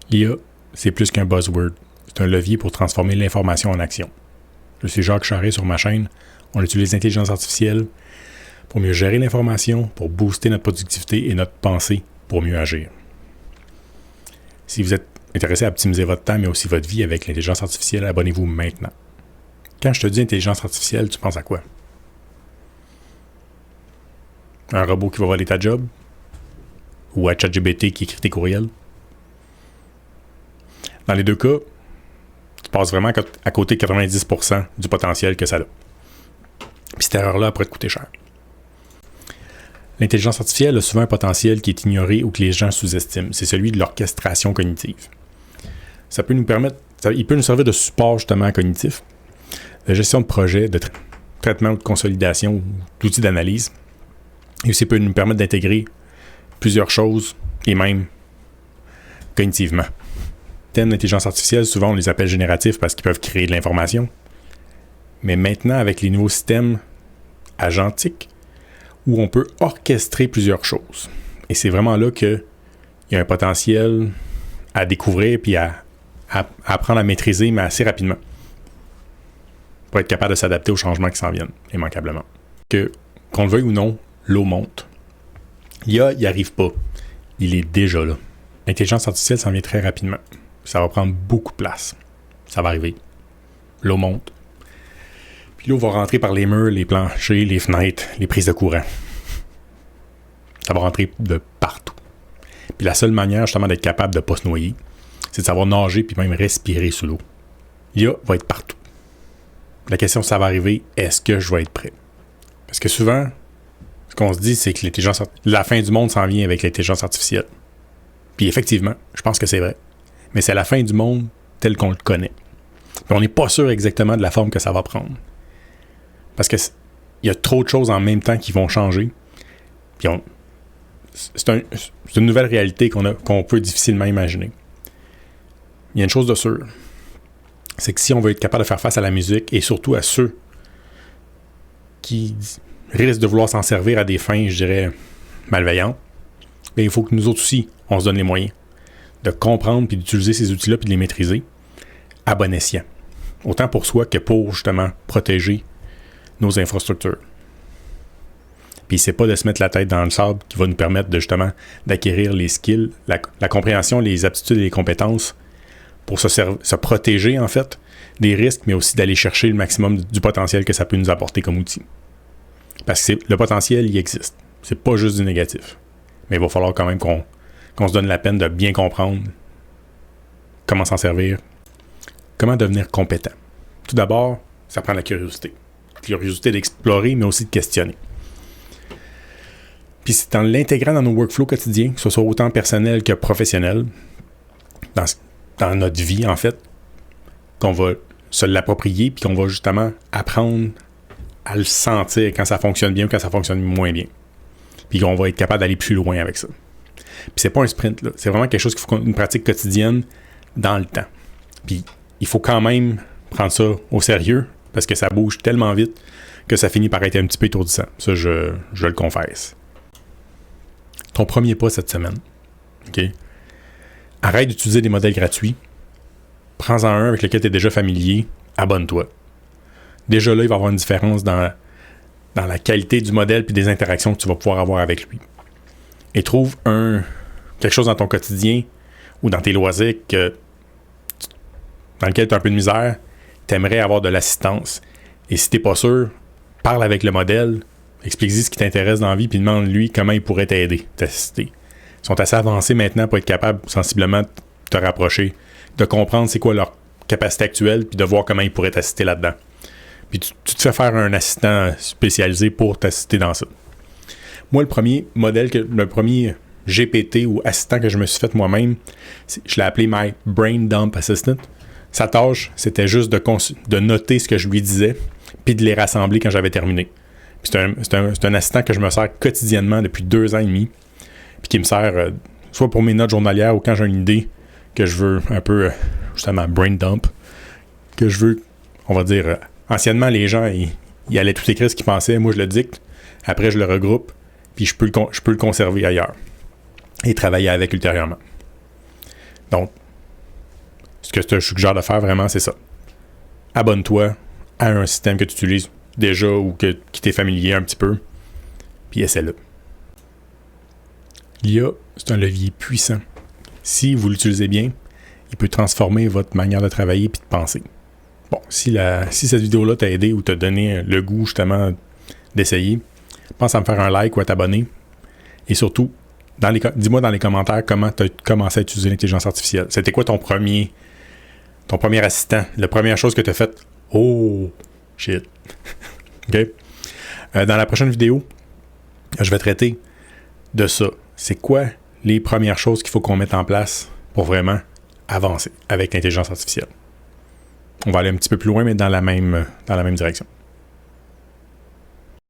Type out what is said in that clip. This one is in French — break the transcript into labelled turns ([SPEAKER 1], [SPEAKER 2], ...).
[SPEAKER 1] L'IA, c'est plus qu'un buzzword. C'est un levier pour transformer l'information en action. Je suis Jacques Charest sur ma chaîne. On utilise l'intelligence artificielle pour mieux gérer l'information, pour booster notre productivité et notre pensée pour mieux agir. Si vous êtes intéressé à optimiser votre temps, mais aussi votre vie avec l'intelligence artificielle, abonnez-vous maintenant. Quand je te dis intelligence artificielle, tu penses à quoi? Un robot qui va voler ta job? Ou à ChatGPT qui écrit tes courriels? Dans les deux cas, tu passes vraiment à côté de 90% du potentiel que ça a. Puis cette erreur-là pourrait te coûter cher. L'intelligence artificielle a souvent un potentiel qui est ignoré ou que les gens sous-estiment. C'est celui de l'orchestration cognitive. Ça peut nous permettre, il peut nous servir de support justement cognitif, de gestion de projet, de traitement ou de consolidation, d'outils d'analyse. Et aussi peut nous permettre d'intégrer plusieurs choses et même cognitivement. Thèmes d'intelligence artificielle, souvent on les appelle génératifs parce qu'ils peuvent créer de l'information. Mais maintenant, avec les nouveaux systèmes agentiques, où on peut orchestrer plusieurs choses. Et c'est vraiment là qu'il y a un potentiel à découvrir puis à apprendre à maîtriser, mais assez rapidement. Pour être capable de s'adapter aux changements qui s'en viennent, immanquablement. Qu'on le veuille ou non, l'eau monte. L'IA, il n'y arrive pas. Il est déjà là. L'intelligence artificielle s'en vient très rapidement. Ça va prendre beaucoup de place. Ça va arriver. L'eau monte. Puis l'eau va rentrer par les murs, les planchers, les fenêtres, les prises de courant. Ça va rentrer de partout. Puis la seule manière justement d'être capable de ne pas se noyer, c'est de savoir nager puis même respirer sous l'eau. L'IA va être partout. La question, ça va arriver, est-ce que je vais être prêt? Parce que souvent, ce qu'on se dit, c'est que la fin du monde s'en vient avec l'intelligence artificielle. Puis effectivement, je pense que c'est vrai. Mais c'est la fin du monde tel qu'on le connaît. Puis on n'est pas sûr exactement de la forme que ça va prendre. Parce que il y a trop de choses en même temps qui vont changer. Puis c'est une nouvelle réalité qu'on peut difficilement imaginer. Il y a une chose de sûre. C'est que si on veut être capable de faire face à la musique, et surtout à ceux qui risquent de vouloir s'en servir à des fins, je dirais, malveillantes, bien, il faut que nous autres aussi, on se donne les moyens de comprendre puis d'utiliser ces outils-là puis de les maîtriser à bon escient. Autant pour soi que pour, justement, protéger nos infrastructures. Puis c'est pas de se mettre la tête dans le sable qui va nous permettre de, justement, d'acquérir les skills, la compréhension, les aptitudes et les compétences pour se protéger, en fait, des risques, mais aussi d'aller chercher le maximum du potentiel que ça peut nous apporter comme outil. Parce que le potentiel, il existe. C'est pas juste du négatif. Mais il va falloir quand même qu'on se donne la peine de bien comprendre comment s'en servir, comment devenir compétent. Tout d'abord, ça prend la curiosité. La curiosité d'explorer, mais aussi de questionner. Puis c'est en l'intégrant dans nos workflows quotidiens, que ce soit autant personnel que professionnel, dans notre vie, en fait, qu'on va se l'approprier, puis qu'on va justement apprendre à le sentir quand ça fonctionne bien ou quand ça fonctionne moins bien. Puis qu'on va être capable d'aller plus loin avec ça. Puis c'est pas un sprint, là. C'est vraiment quelque chose qu'il faut une pratique quotidienne dans le temps. Puis il faut quand même prendre ça au sérieux parce que ça bouge tellement vite que ça finit par être un petit peu étourdissant. Ça, je le confesse. Ton premier pas cette semaine. OK? Arrête d'utiliser des modèles gratuits. Prends-en un avec lequel tu es déjà familier. Abonne-toi. Déjà là, il va y avoir une différence dans la qualité du modèle et des interactions que tu vas pouvoir avoir avec lui. Et trouve quelque chose dans ton quotidien ou dans tes loisirs dans lequel tu as un peu de misère, tu aimerais avoir de l'assistance. Et si tu n'es pas sûr, parle avec le modèle, explique-lui ce qui t'intéresse dans la vie, puis demande-lui comment il pourrait t'aider, t'assister. Ils sont assez avancés maintenant pour être capables sensiblement de te rapprocher, de comprendre c'est quoi leur capacité actuelle, puis de voir comment ils pourraient t'assister là-dedans. Puis tu te fais faire un assistant spécialisé pour t'assister dans ça. Moi, le premier GPT ou assistant que je me suis fait moi-même, je l'ai appelé My Brain Dump Assistant. Sa tâche, c'était juste de noter ce que je lui disais, puis de les rassembler quand j'avais terminé. Puis c'est un assistant que je me sers quotidiennement depuis 2 ans et demi, puis qui me sert soit pour mes notes journalières ou quand j'ai une idée que je veux un peu, justement, brain dump, que je veux, on va dire, anciennement, les gens, ils allaient tout écrire ce qu'ils pensaient, moi je le dicte, après je le regroupe, puis je peux le conserver ailleurs et travailler avec ultérieurement. Donc, que je te suggère de faire vraiment, c'est ça. Abonne-toi à un système que tu utilises déjà ou qui t'est familier un petit peu, puis essaie-le. L'IA, c'est un levier puissant. Si vous l'utilisez bien, il peut transformer votre manière de travailler et de penser. Bon, si cette vidéo-là t'a aidé ou t'a donné le goût justement d'essayer, pense à me faire un like ou à t'abonner. Et surtout, dis-moi dans les commentaires comment tu as commencé à utiliser l'intelligence artificielle. C'était quoi ton premier assistant? La première chose que tu as faite? Oh, shit. OK? Dans la prochaine vidéo, je vais traiter de ça. C'est quoi les premières choses qu'il faut qu'on mette en place pour vraiment avancer avec l'intelligence artificielle? On va aller un petit peu plus loin, mais dans la même direction.